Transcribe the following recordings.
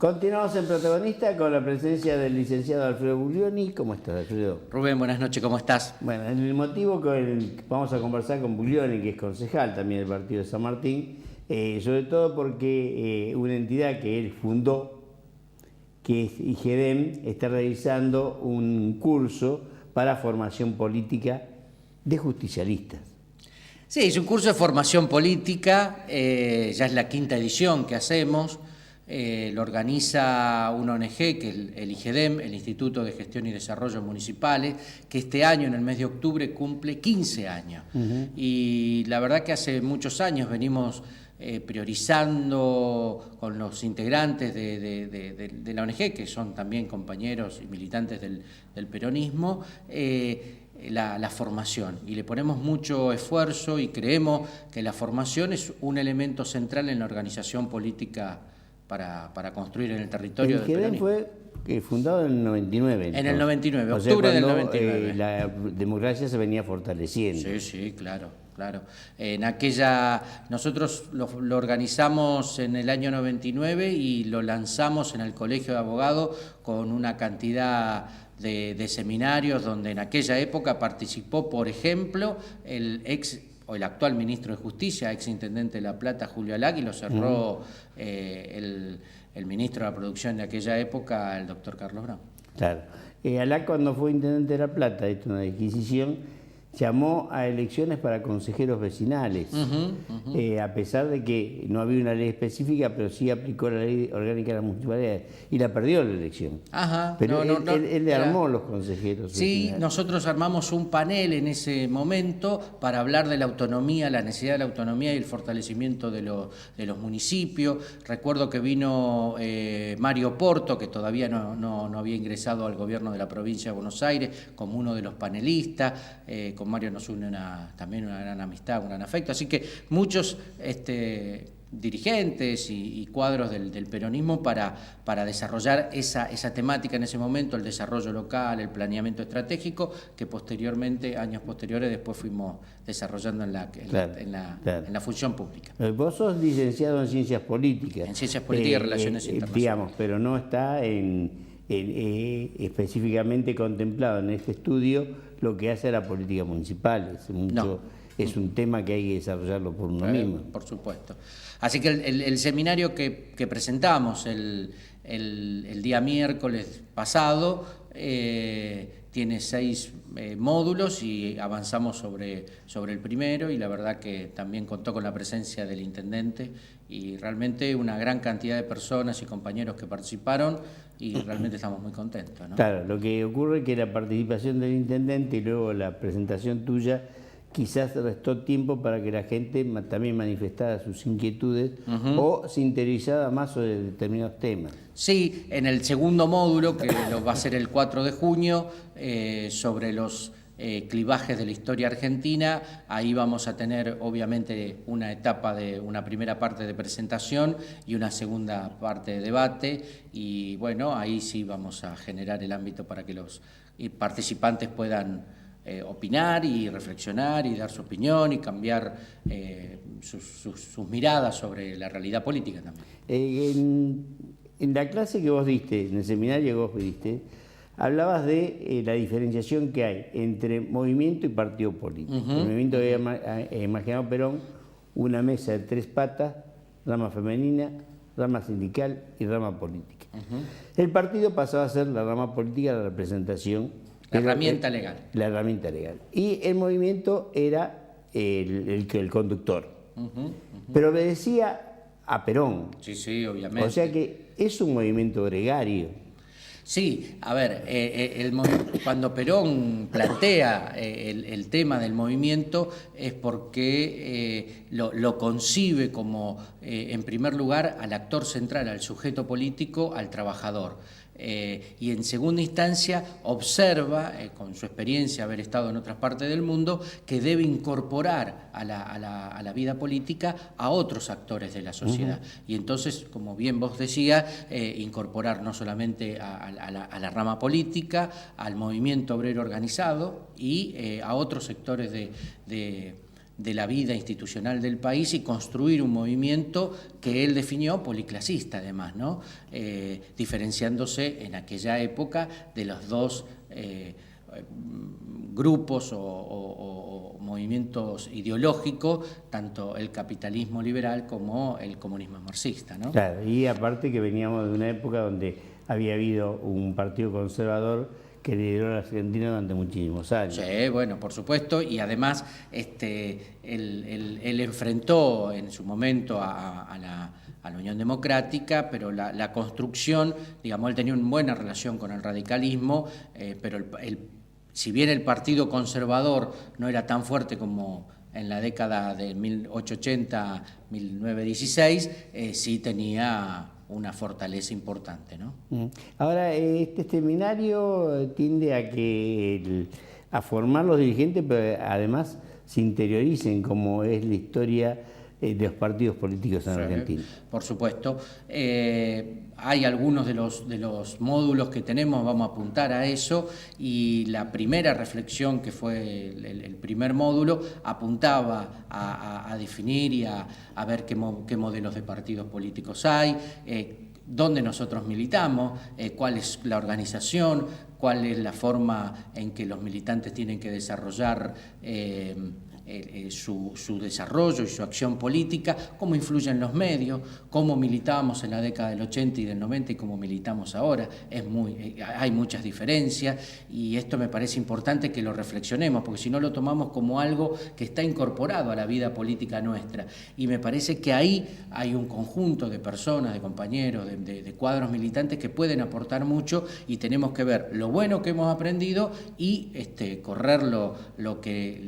Continuamos en Protagonista con la presencia del licenciado Alfredo Buglioni. ¿Cómo estás, Alfredo? Rubén, buenas noches, ¿cómo estás? Bueno, el motivo con el que vamos a conversar con Buglioni, que es concejal también del partido de San Martín, sobre todo porque una entidad que él fundó, que es IGEDEM, está realizando un curso para formación política de justicialistas. Sí, es un curso de formación política, ya es la quinta edición que hacemos. Lo organiza una ONG, que es el IGEDEM, el Instituto de Gestión y Desarrollo Municipales, que este año, en el mes de octubre, cumple 15 años. Y la verdad que hace muchos años venimos priorizando con los integrantes de la ONG, que son también compañeros y militantes del peronismo, la formación, y le ponemos mucho esfuerzo y creemos que la formación es un elemento central en la organización política para construir en el territorio del peronismo. El IGEDEM fue fundado en el 99. En el 99, o sea, octubre del cuando, 99. La democracia se venía fortaleciendo. Sí, claro. Nosotros lo organizamos en el año 99 y lo lanzamos en el Colegio de Abogados con una cantidad de seminarios donde en aquella época participó, por ejemplo, el actual ministro de Justicia, ex intendente de La Plata, Julio Alag, y lo cerró el ministro de la Producción de aquella época, el doctor Carlos Brown. Claro. Alag, cuando fue intendente de La Plata, esto es una disquisición, llamó a elecciones para consejeros vecinales, a pesar de que no había una ley específica, pero sí aplicó la ley orgánica de las municipalidades y la perdió la elección. Pero él le armó los consejeros vecinales. Sí, nosotros armamos un panel en ese momento para hablar de la autonomía, la necesidad de la autonomía y el fortalecimiento de los municipios. Recuerdo que vino Mario Porto, que todavía no había ingresado al gobierno de la provincia de Buenos Aires, como uno de los panelistas. Con Mario nos une también una gran amistad, un gran afecto, así que muchos dirigentes y cuadros del peronismo para desarrollar esa temática en ese momento, el desarrollo local, el planeamiento estratégico, que posteriormente, años posteriores, después fuimos desarrollando en la función pública. Vos sos licenciado en Ciencias Políticas. En Ciencias Políticas y Relaciones Internacionales. Digamos, pero no está específicamente contemplado en este estudio lo que hace a la política municipal. Es un tema que hay que desarrollarlo por uno mismo. Por supuesto. Así que el seminario que presentamos el día miércoles pasado tiene 6 módulos y avanzamos sobre el primero, y la verdad que también contó con la presencia del intendente y realmente una gran cantidad de personas y compañeros que participaron, y realmente estamos muy contentos, ¿no? Claro, lo que ocurre es que la participación del intendente y luego la presentación tuya quizás restó tiempo para que la gente también manifestara sus inquietudes o se interesara más sobre determinados temas. Sí, en el segundo módulo, que va a ser el 4 de junio, sobre los clivajes de la historia argentina, ahí vamos a tener obviamente una primera parte de presentación y una segunda parte de debate, y bueno, ahí sí vamos a generar el ámbito para que los participantes puedan opinar y reflexionar y dar su opinión y cambiar sus miradas sobre la realidad política también. En la clase que vos diste, en el seminario que vos diste, hablabas de la diferenciación que hay entre movimiento y partido político. El movimiento que había imaginado Perón, una mesa de 3 patas, rama femenina, rama sindical y rama política. El partido pasaba a ser la rama política de la representación. La herramienta legal. La herramienta legal. Y el movimiento era el conductor. Pero obedecía a Perón. Sí, obviamente. O sea que es un movimiento gregario. Sí, a ver, cuando Perón plantea el tema del movimiento es porque lo concibe como, en primer lugar, al actor central, al sujeto político, al trabajador. Y en segunda instancia observa, con su experiencia, haber estado en otras partes del mundo, que debe incorporar a la vida política a otros actores de la sociedad. Y entonces, como bien vos decías, incorporar no solamente a la rama política, al movimiento obrero organizado y a otros sectores de la vida institucional del país y construir un movimiento que él definió policlasista además, ¿no? Diferenciándose en aquella época de los dos grupos o movimientos ideológicos, tanto el capitalismo liberal como el comunismo marxista, ¿no? Claro, y aparte que veníamos de una época donde había habido un partido conservador que lideró a la Argentina durante muchísimos años. Sí, bueno, por supuesto, y además él enfrentó en su momento a la Unión Democrática, pero la construcción, digamos, él tenía una buena relación con el radicalismo, pero si bien el Partido Conservador no era tan fuerte como en la década de 1880-1916, sí tenía una fortaleza importante, ¿no? Ahora, este seminario tiende a formar los dirigentes, pero además se interioricen como es la historia de los partidos políticos en Argentina. Por supuesto. Hay algunos de los módulos que tenemos, vamos a apuntar a eso, y la primera reflexión, que fue el primer módulo, apuntaba a definir y a ver qué modelos de partidos políticos hay, dónde nosotros militamos, cuál es la organización, cuál es la forma en que los militantes tienen que desarrollar su desarrollo y su acción política, cómo influyen los medios, cómo militábamos en la década del 80 y del 90 y cómo militamos ahora. Hay muchas diferencias y esto me parece importante que lo reflexionemos, porque si no lo tomamos como algo que está incorporado a la vida política nuestra. Y me parece que ahí hay un conjunto de personas, de compañeros, de cuadros militantes que pueden aportar mucho, y tenemos que ver lo bueno que hemos aprendido y correr lo que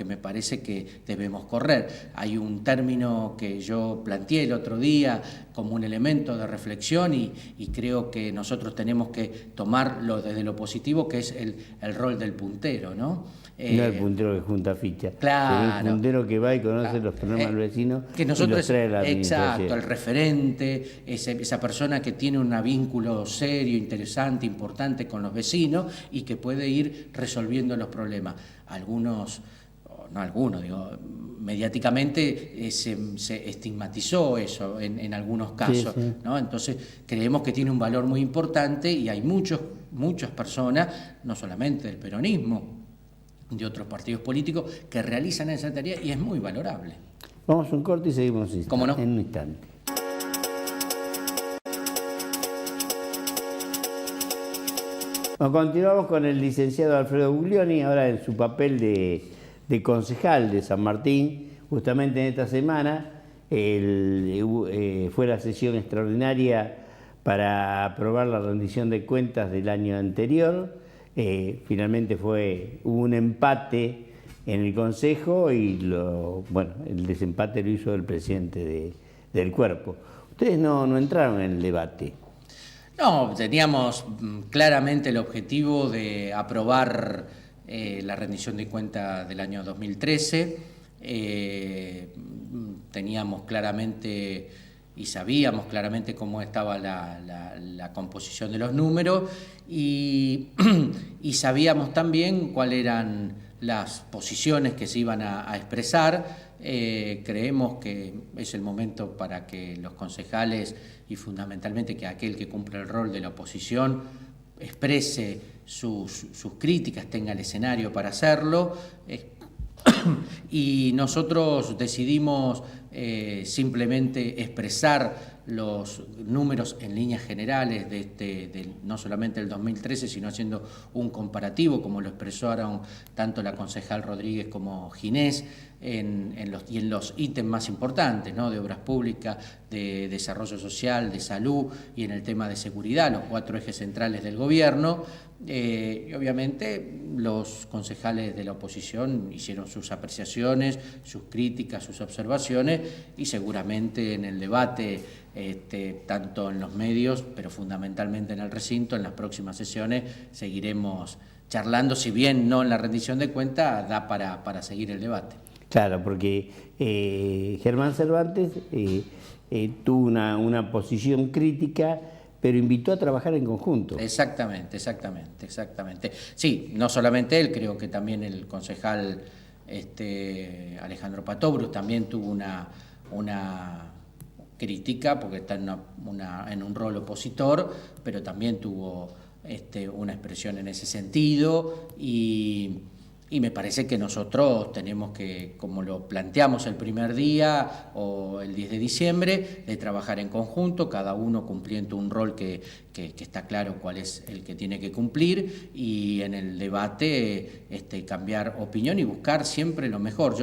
me parece que debemos correr. Hay un término que yo planteé el otro día como un elemento de reflexión y creo que nosotros tenemos que tomarlo desde lo positivo, que es el rol del puntero, ¿no? No el puntero que junta ficha, claro, el puntero que va y conoce los problemas del vecino que nosotros, y los trae a la administración. Exacto, el referente, esa persona que tiene un vínculo serio, interesante, importante con los vecinos y que puede ir resolviendo los problemas. Mediáticamente se estigmatizó eso en algunos casos, sí. ¿No? Entonces creemos que tiene un valor muy importante y hay muchas personas, no solamente del peronismo, de otros partidos políticos, que realizan esa tarea y es muy valorable. Vamos a un corte y seguimos ¿Cómo no? en un instante. Bueno, continuamos con el licenciado Alfredo Guglioni, ahora en su papel de concejal de San Martín. Justamente en esta semana fue la sesión extraordinaria para aprobar la rendición de cuentas del año anterior. Finalmente hubo un empate en el Consejo y el desempate lo hizo el presidente del cuerpo. Ustedes no entraron en el debate. No, teníamos claramente el objetivo de aprobar la rendición de cuentas del año 2013. Teníamos claramente y sabíamos claramente cómo estaba la composición de los números y sabíamos también cuáles eran las posiciones que se iban a expresar. Creemos que es el momento para que los concejales y fundamentalmente que aquel que cumple el rol de la oposición exprese sus críticas, tenga el escenario para hacerlo. Y nosotros decidimos simplemente expresar los números en líneas generales no solamente del 2013, sino haciendo un comparativo, como lo expresaron tanto la concejal Rodríguez como Ginés, en los ítems más importantes, ¿no? De obras públicas, de desarrollo social, de salud y en el tema de seguridad, los 4 ejes centrales del gobierno. Y obviamente los concejales de la oposición hicieron sus apreciaciones, sus críticas, sus observaciones y seguramente en el debate, tanto en los medios, pero fundamentalmente en el recinto, en las próximas sesiones seguiremos charlando, si bien no en la rendición de cuentas, da para seguir el debate. Claro, porque Germán Cervantes tuvo una posición crítica, pero invitó a trabajar en conjunto. Exactamente. Sí, no solamente él, creo que también el concejal Alejandro Patobrus también tuvo una crítica porque está en un rol opositor, pero también tuvo una expresión en ese sentido y me parece que nosotros tenemos que, como lo planteamos el primer día o el 10 de diciembre, de trabajar en conjunto, cada uno cumpliendo un rol que está claro cuál es el que tiene que cumplir y en el debate cambiar opinión y buscar siempre lo mejor.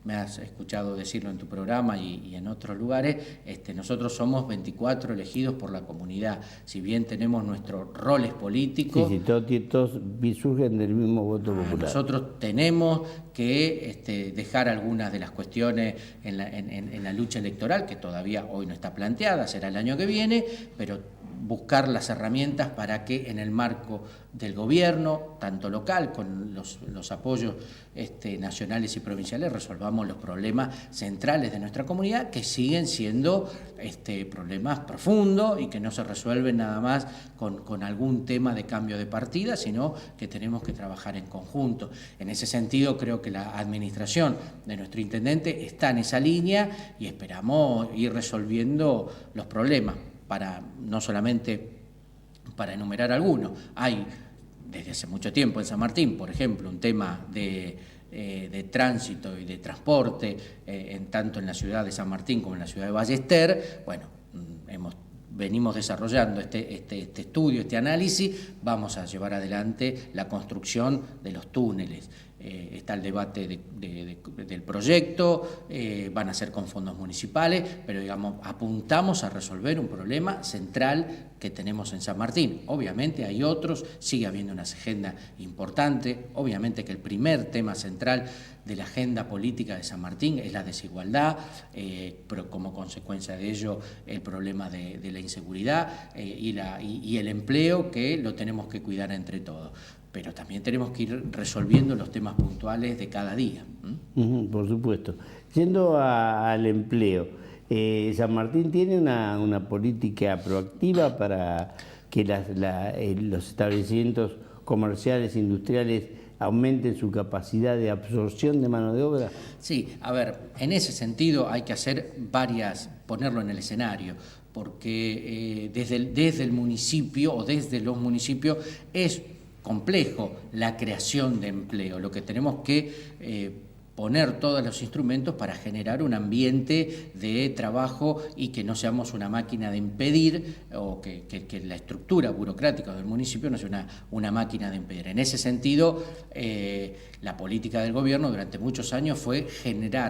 Me has escuchado decirlo en tu programa y en otros lugares, nosotros somos 24 elegidos por la comunidad, si bien tenemos nuestros roles políticos. Sí, todos surgen del mismo voto popular. Nosotros tenemos que dejar algunas de las cuestiones en la lucha electoral, que todavía hoy no está planteada, será el año que viene, pero buscar las herramientas para que en el marco del gobierno, tanto local, con los apoyos nacionales y provinciales, resolvamos los problemas centrales de nuestra comunidad, que siguen siendo problemas profundos y que no se resuelven nada más con algún tema de cambio de partida, sino que tenemos que trabajar en conjunto. En ese sentido, creo que la administración de nuestro intendente está en esa línea y esperamos ir resolviendo los problemas. No solamente para enumerar algunos, hay desde hace mucho tiempo en San Martín, por ejemplo, un tema de tránsito y de transporte, tanto en la ciudad de San Martín como en la ciudad de Ballester. Bueno, venimos desarrollando este estudio, este análisis, vamos a llevar adelante la construcción de los túneles. Está el debate del proyecto, van a ser con fondos municipales, pero digamos, apuntamos a resolver un problema central que tenemos en San Martín. Obviamente hay otros, sigue habiendo una agenda importante, obviamente que el primer tema central de la agenda política de San Martín es la desigualdad, pero como consecuencia de ello el problema de la inseguridad y el empleo, que lo tenemos que cuidar entre todos. Pero también tenemos que ir resolviendo los temas puntuales de cada día. Por supuesto. Yendo al empleo, San Martín tiene una política proactiva para que los establecimientos comerciales, industriales, aumenten su capacidad de absorción de mano de obra. Sí, a ver, en ese sentido hay que hacer ponerlo en el escenario, porque desde el municipio o desde los municipios es complejo la creación de empleo. Lo que tenemos que poner todos los instrumentos para generar un ambiente de trabajo y que no seamos una máquina de impedir, o que la estructura burocrática del municipio no sea una máquina de impedir. En ese sentido, la política del gobierno durante muchos años fue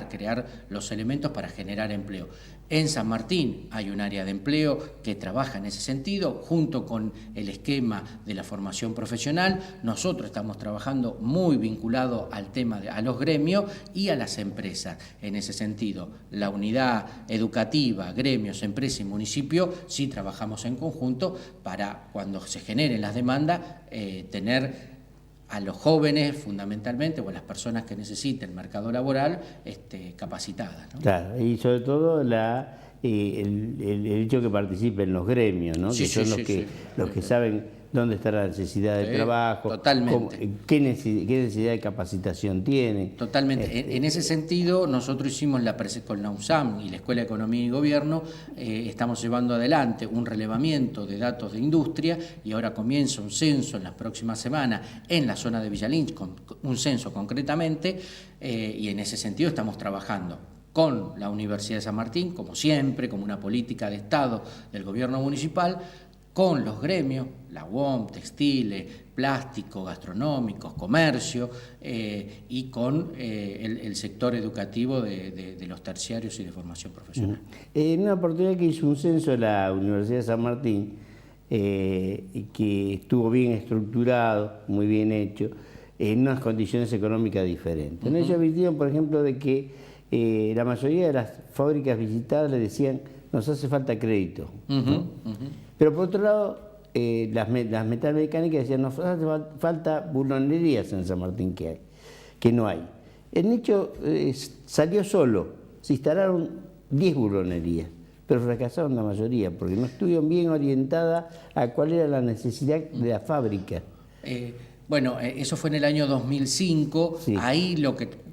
crear los elementos para generar empleo. En San Martín hay un área de empleo que trabaja en ese sentido, junto con el esquema de la formación profesional. Nosotros estamos trabajando muy vinculado al tema a los gremios y a las empresas. En ese sentido, la unidad educativa, gremios, empresas y municipio, sí trabajamos en conjunto para, cuando se generen las demandas, tener a los jóvenes fundamentalmente, o a las personas que necesiten mercado laboral, capacitadas, ¿no? Claro, y sobre todo el hecho que participen los gremios, ¿no? Sí, que son los que saben dónde está la necesidad de trabajo, totalmente. Qué necesidad de capacitación tienen. Totalmente. En ese sentido, nosotros hicimos con la UNSAM y la Escuela de Economía y Gobierno, estamos llevando adelante un relevamiento de datos de industria, y ahora comienza un censo en las próximas semanas en la zona de Villa Lynch, un censo concretamente, y en ese sentido estamos trabajando con la Universidad de San Martín, como siempre, como una política de Estado del gobierno municipal, con los gremios, la UOM, textiles, plástico, gastronómicos, comercio, y con el sector educativo de los terciarios y de formación profesional. En una oportunidad que hizo un censo de la Universidad de San Martín, que estuvo bien estructurado, muy bien hecho, en unas condiciones económicas diferentes. Ellos advirtieron, por ejemplo, de que la mayoría de las fábricas visitadas le decían: nos hace falta crédito. Pero por otro lado, las metalmecánicas decían: nos hace falta bulonerías en San Martín, que no hay. El nicho salió solo, se instalaron 10 bulonerías, pero fracasaron la mayoría, porque no estuvieron bien orientadas a cuál era la necesidad de la fábrica. Bueno, eso fue en el año 2005, Sí. ahí lo que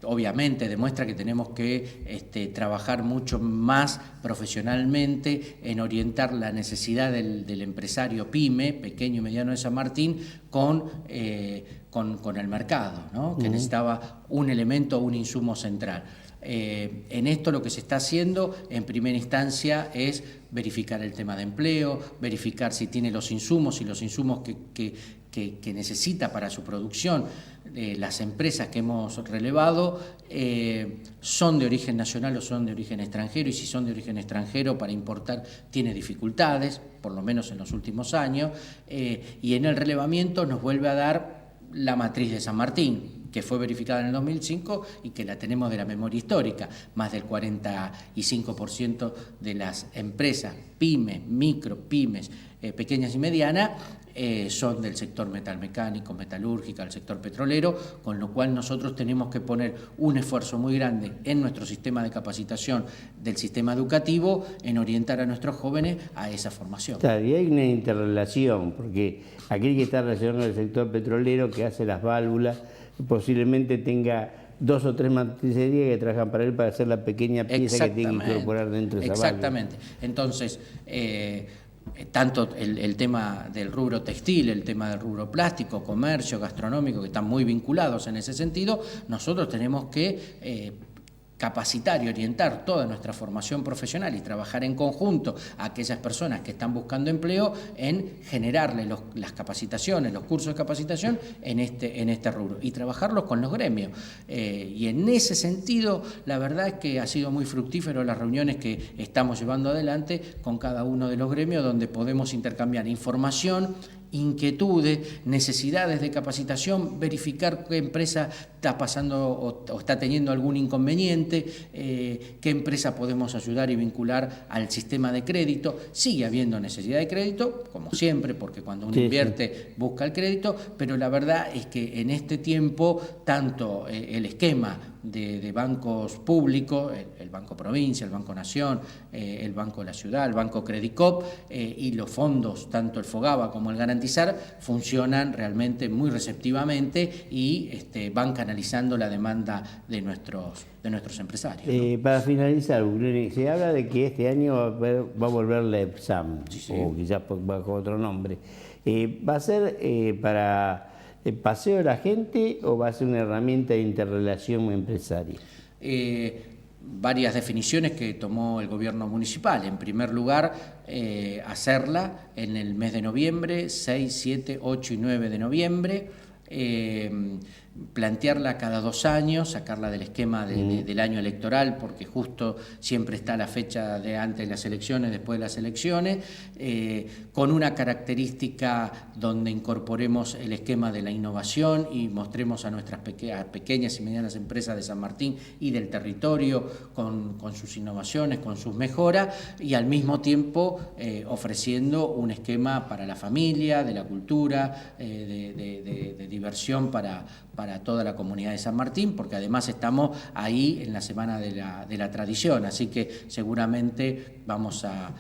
obviamente demuestra que tenemos que trabajar mucho más profesionalmente en orientar la necesidad del empresario pyme, pequeño y mediano de San Martín, con el mercado, ¿no? Que necesitaba un elemento, un insumo central. En esto lo que se está haciendo en primera instancia es verificar el tema de empleo, verificar si tiene los insumos y los insumos que necesita para su producción. Las empresas que hemos relevado son de origen nacional o son de origen extranjero, y si son de origen extranjero para importar tiene dificultades, por lo menos en los últimos años, y en el relevamiento nos vuelve a dar la matriz de San Martín, que fue verificada en el 2005 y que la tenemos de la memoria histórica. Más del 45% de las empresas pymes, micropymes, pequeñas y medianas, son del sector metalmecánico, metalúrgica, del sector petrolero, con lo cual nosotros tenemos que poner un esfuerzo muy grande en nuestro sistema de capacitación del sistema educativo en orientar a nuestros jóvenes a esa formación. Claro, y hay una interrelación, porque aquel que está relacionado con el sector petrolero, que hace las válvulas, posiblemente tenga 2 o 3 matricerías que trabajan para él para hacer la pequeña pieza que tiene que incorporar dentro de esa válvula. Exactamente. Entonces, tanto el tema del rubro textil, el tema del rubro plástico, comercio, gastronómico, que están muy vinculados en ese sentido, nosotros tenemos que capacitar y orientar toda nuestra formación profesional y trabajar en conjunto a aquellas personas que están buscando empleo en generarle las capacitaciones, los cursos de capacitación en este rubro y trabajarlos con los gremios. Y en ese sentido, la verdad es que ha sido muy fructífero las reuniones que estamos llevando adelante con cada uno de los gremios, donde podemos intercambiar información, inquietudes, necesidades de capacitación, verificar qué empresa está pasando o está teniendo algún inconveniente, qué empresa podemos ayudar y vincular al sistema de crédito. Sigue habiendo necesidad de crédito, como siempre, porque cuando uno invierte busca el crédito, pero la verdad es que en este tiempo tanto el esquema de bancos públicos, el Banco Provincia, el Banco Nación, el Banco de la Ciudad, el Banco Credicop y los fondos, tanto el Fogaba como el Garantizar, funcionan realmente muy receptivamente y van canalizando la demanda de nuestros empresarios, ¿no? Para finalizar, se habla de que este año va a volver la EPSAM, o quizás bajo otro nombre. ¿Va a ser para el paseo de la gente o va a ser una herramienta de interrelación empresaria? Varias definiciones que tomó el gobierno municipal. En primer lugar, hacerla en el mes de noviembre, 6, 7, 8 y 9 de noviembre, plantearla cada 2 años, sacarla del esquema del año electoral, porque justo siempre está la fecha de antes de las elecciones, después de las elecciones, con una característica donde incorporemos el esquema de la innovación y mostremos a nuestras pequeñas y medianas empresas de San Martín y del territorio con sus innovaciones, con sus mejoras, y al mismo tiempo ofreciendo un esquema para la familia, de la cultura, de diversión para toda la comunidad de San Martín, porque además estamos ahí en la Semana de la Tradición, así que seguramente vamos a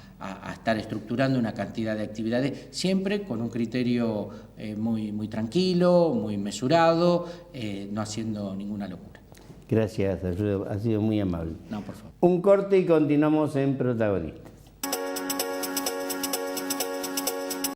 estar estructurando una cantidad de actividades, siempre con un criterio muy tranquilo, muy mesurado, no haciendo ninguna locura. Gracias, Alfredo, ha sido muy amable. No, por favor. Un corte y continuamos en Protagonistas.